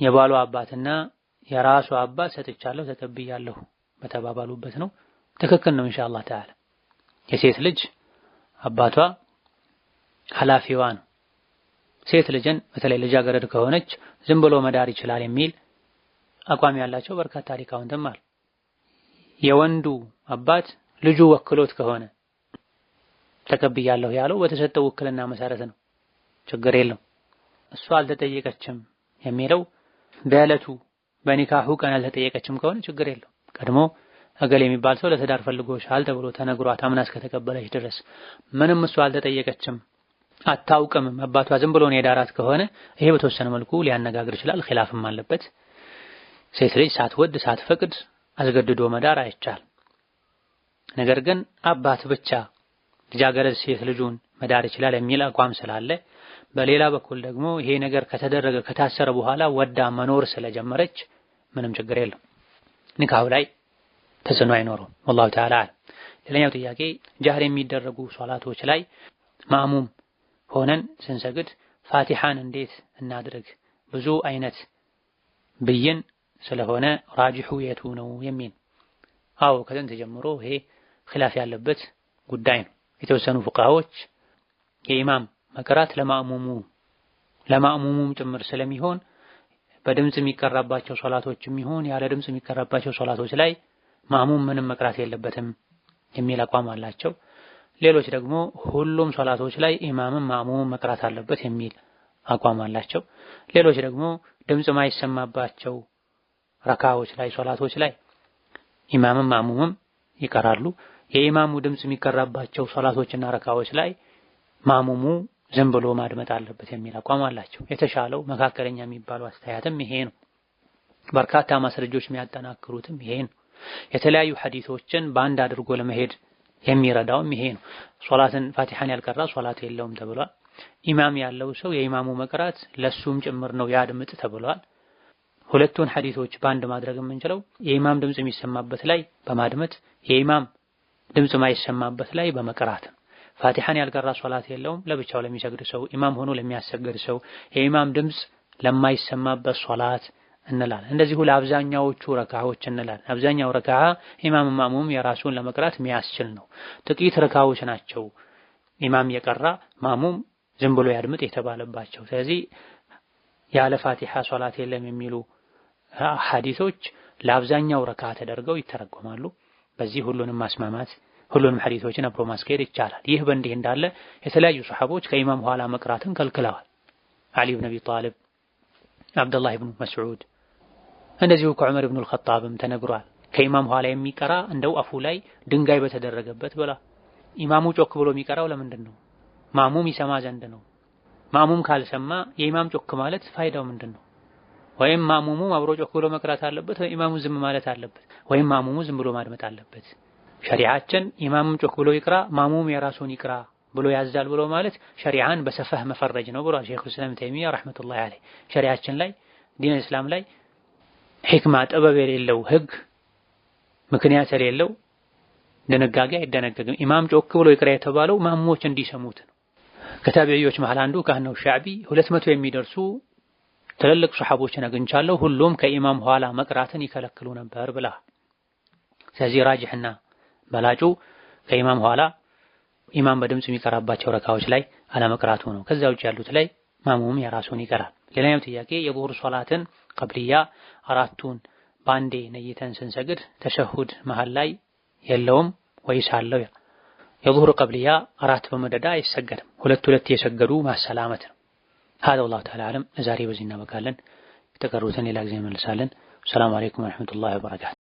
የባሏ አባትና የራሱ አባት ሰጥቻለሁ ተቀብያለሁ በተባባሉበት ነው። ትክክል ነው ኢንሻአላህ ተዓላ። የሴት ልጅ አባቷ ኃላፊዋ ነው። ሴት ልጅን በተለይ ልጃገረድ ከሆነች ዝም ብሎ መዳር ይችላል የሚል አቋም ያላቸው በርካታ ሊቃውንትም አሉ። የወንዱ አባት ልጁ ወክሎት ከሆነ ተቀብያለሁ ያለው በተሰጠው ውክልና መሰረት ነው፣ ችግር የለው። እሷ አልተጠየቀችም የሚለው በዕለቱ በኒካሁ ቀን አልተጠየቀችም ከሆነ ችግር የለው። ቀድሞ እገሌ የሚባል ሰው ለትዳር ፈልጎሻል ተብሎ ተነግሯት አምና እስከተቀበለች ድረስ ምንም እሷ አልተጠየቀችም አታውቅም አባቷ ዝም ብሎ ነው የዳራት ከሆነ ይሄ በተወሰነ መልኩ ሊያነጋግር ይችላል፣ ኺላፍም አለበት። ሴት ልጅ ሳትወድ ሳትፈቅድ አስገድዶ መዳር አይቻል። ነገር ግን አባት ብቻ ልጃገረድ ሴት ልጁን መዳር ይችላል የሚል አቋም ስላለ፣ በሌላ በኩል ደግሞ ይሄ ነገር ከተደረገ ከታሰረ በኋላ ወዳ መኖር ስለጀመረች ምንም ችግር የለም፣ ኒካሁ ላይ ተጽዕኖ አይኖረውም። ወላሁ ተዓላ አለም። ሌላኛው ጥያቄ ጃህር የሚደረጉ ሶላቶች ላይ ማእሙም ሆነን ስንሰግድ ፋቲሃን እንዴት እናድርግ? ብዙ አይነት ብይን ስለሆነ ራጅሑ የቱ ነው የሚል። አዎ ከጥንት ጀምሮ ይሄ ኺላፍ ያለበት ጉዳይ ነው። የተወሰኑ ፉቃሃዎች የኢማም መቅራት ለማእሙሙም ጭምር ስለሚሆን በድምጽ የሚቀራባቸው ሶላቶችም ይሁን ያለ ድምጽ የሚቀራባቸው ሶላቶች ላይ ማእሙም ምንም መቅራት የለበትም የሚል አቋም አላቸው። ሌሎች ደግሞ ሁሉም ሶላቶች ላይ ኢማምም ማእሙም መቅራት አለበት የሚል አቋም አላቸው። ሌሎች ደግሞ ድምጽ ማይሰማባቸው ረካዎች ላይ ሶላቶች ላይ ኢማምም ማእሙምም ይቀራሉ። የኢማሙ ድምጽ የሚቀራባቸው ሶላቶችና ረካዎች ላይ ማእሙሙ ዝም ብሎ ማድመጥ አለበት የሚል አቋም አላቸው። የተሻለው መካከለኛ የሚባለው አስተያየትም ይሄ ነው። በርካታ ማስረጃዎች የሚያጠናክሩትም ይሄ ነው። የተለያዩ ሐዲሶችን በአንድ አድርጎ ለመሄድ የሚረዳውም ይሄ ነው። ሶላትን ፋቲሃን ያልቀራ ሶላት የለውም ተብሏል። ኢማም ያለው ሰው የኢማሙ መቅራት ለሱም ጭምር ነው ያድምጥ ተብሏል። ሁለቱን ሐዲሶች በአንድ ማድረግ የምንችለው የኢማም ድምጽ የሚሰማበት ላይ በማድመጥ የኢማም ድምጽ ማይሰማበት ላይ በመቅራት ነው። ፋቲሃን ያልቀራ ሶላት የለውም ለብቻው ለሚሰግድ ሰው፣ ኢማም ሆኖ ለሚያሰግድ ሰው፣ የኢማም ድምጽ ለማይሰማበት ሶላት እንላለን። እንደዚሁ ለአብዛኛዎቹ ረካዓዎች እንላለን። አብዛኛው ረካዓ ኢማም ማእሙም የራሱን ለመቅራት የሚያስችል ነው። ጥቂት ረካዓዎች ናቸው ኢማም የቀራ ማእሙም ዝም ብሎ ያድምጥ የተባለባቸው። ስለዚህ ያለ ፋቲሃ ሶላት የለም የሚሉ ሐዲሶች ለአብዛኛው ረካዓ ተደርገው ይተረጎማሉ። በዚህ ሁሉንም ማስማማት ሁሉንም ሐዲሶችን አብሮ ማስኬድ ይቻላል። ይህ በእንዲህ እንዳለ የተለያዩ ሱሐቦች ከኢማም ኋላ መቅራትን ከልክለዋል። አሊ ኢብኑ አቢ ጣሊብ፣ አብዱላህ ኢብኑ መስዑድ እንደዚሁ ከዑመር ኢብኑ አልኸጣብም ተነግሯል። ከኢማም ኋላ የሚቀራ እንደው አፉ ላይ ድንጋይ በተደረገበት ብላ። ኢማሙ ጮክ ብሎ የሚቀራው ለምንድን ነው? ማእሙም ይሰማ ዘንድ ነው። ማእሙም ካልሰማ የኢማም ጮክ ማለት ፋይዳው ምንድን ነው? ወይም ማእሙሙ አብሮ ጮክ ብሎ መቅራት አለበት፣ ወይ ኢማሙ ዝም ማለት አለበት፣ ወይም ማእሙሙ ዝም ብሎ ማድመጥ አለበት። ሸሪዓችን ኢማሙም ጮክ ብሎ ይቅራ ማእሙም የራሱን ይቅራ ብሎ ያዛል ብሎ ማለት ሸሪዓን በሰፈህ መፈረጅ ነው ብሏል ሼኹል ኢስላም ተይሚያ ረህመቱላሂ ዐለይሂ። ሸሪዓችን ላይ ዲን እስላም ላይ ሕክማ ጥበብ የሌለው ህግ ምክንያት የሌለው ድንጋጌ አይደነገግም። ኢማም ጮክ ብሎ ይቅራ የተባለው ማእሙሞች እንዲሰሙት ነው። ከታቢዒዎች መሃል አንዱ ካህነው ሻዕቢ 200 የሚደርሱ ትልልቅ ሱሐቦችን አግኝቻለሁ ሁሉም ከኢማም ኋላ መቅራትን ይከለክሉ ነበር ብላ። ስለዚህ ራጅሕና በላጩ ከኢማም ኋላ ኢማም በድምጽ የሚቀራባቸው ረካዎች ላይ አለመቅራቱ ነው። ከዛ ውጭ ያሉት ላይ ማእሙም የራሱን ይቀራል። ሌላኛው ጥያቄ የዙህር ሶላትን ቀብልያ አራቱን ባንዴ ነይተን ስንሰግድ ተሸሁድ መሃል ላይ የለውም ወይስ አለው? የዙህር ቀብልያ አራት በመደዳ አይሰገድም። ሁለት የሰገዱ ማሰላመት ነው። هذا والله تعالى أعلم። ዛሬ በዚህ እናበቃለን። የተቀሩትን ሌላ ጊዜ እንመልሳለን። ሰላም አለይኩም ወራህመቱላሂ ወበረካቱ።